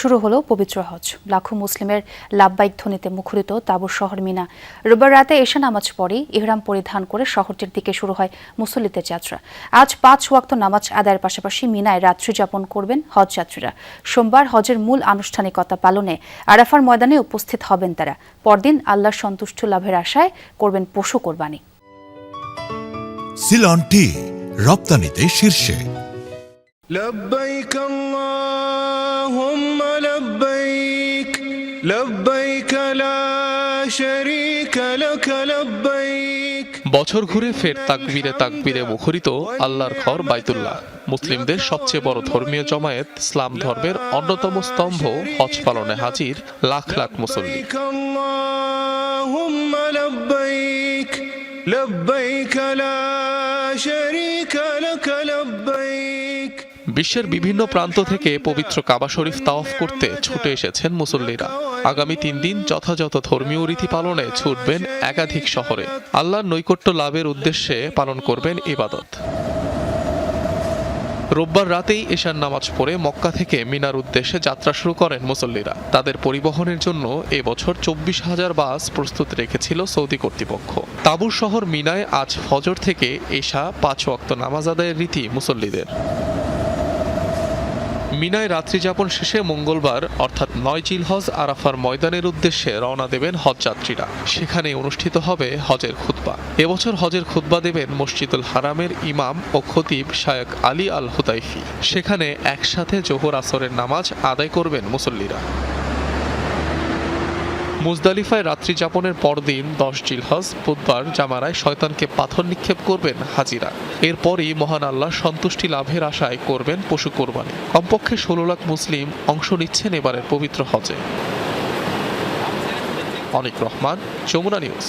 শুরু হলো পবিত্র হজ। লাখো মুসলিমের লাব্বাইক ধ্বনিতে মুখরিত তাবুর শহর মিনা। রোববার রাতে এশা নামাজ পড়ে ইহরাম পরিধান করে শহরটির দিকে শুরু হয় মুসল্লিদের যাত্রা। আজ 5 ওয়াক্ত নামাজ আদায়ের পাশাপাশি মিনায় রাত্রি যাপন করবেন হজ যাত্রীরা। সোমবার হজের মূল আনুষ্ঠানিকতা পালনে আরাফার ময়দানে উপস্থিত হবেন তারা। পরদিন আল্লাহর সন্তুষ্টি লাভের আশায় করবেন পশু কোরবানি। সিলন টি রপ্তানিতে শীর্ষে। لبيك اللهم لبيك لبيك لا شريك لك لبيك। বছর ঘুরে ফের তাকবীরে মুখরিত আল্লাহর ঘর বাইতুল্লাহ। মুসলিমদের সবচেয়ে বড় ধর্মীয় জমায়েত ইসলাম ধর্মের অন্যতম স্তম্ভ হজ পালনে হাজির লাখ লাখ মুসল্লি। اللهم لبيك لبيك لا شريك لك لبيك। বিশ্বের বিভিন্ন প্রান্ত থেকে পবিত্র কাবা শরীফ তাওয়াফ করতে ছুটে এসেছেন মুসল্লিরা। আগামী 3 দিন যথাযথ ধর্মীয় রীতি পালনে ছুটবেন একাধিক শহরে। আল্লাহর নৈকট্য লাভের উদ্দেশ্যে পালন করবেন ইবাদত। রোববার রাতেই এশার নামাজ পড়ে মক্কা থেকে মিনার উদ্দেশ্যে যাত্রা শুরু করেন মুসল্লিরা। তাদের পরিবহনের জন্য এবছর 24,000 বাস প্রস্তুত রেখেছিল সৌদি কর্তৃপক্ষ। তাবুর শহর মিনায় আজ ফজর থেকে এশা 5 ওয়াক্ত নামাজ আদায়ের রীতি মুসল্লিদের। মিনায় রাত্রি যাপন শেষে মঙ্গলবার অর্থাৎ 9 জিলহজ আরাফার ময়দানের উদ্দেশ্যে রওনা দেবেন হজ যাত্রীরা। সেখানে অনুষ্ঠিত হবে হজের খুতবা। এবছর হজের খুতবা দেবেন মসজিদুল হারামের ইমাম ও খতিব শায়খ আলী আল হুতাইফি। সেখানে একসাথে জোহর আসরের নামাজ আদায় করবেন মুসল্লিরা। মুজদালিফায় রাত্রি যাপনের পরদিন 10 জিলহজ বুধবার জামারায় শয়তানকে পাথর নিক্ষেপ করবেন হাজিরা। এরপরই মহান আল্লাহ সন্তুষ্টি লাভের আশায় করবেন পশু কোরবানি। কমপক্ষে 16 লাখ মুসলিম অংশ নিচ্ছেন এবারের পবিত্র হজে। অনিক রহমান, যমুনা নিউজ।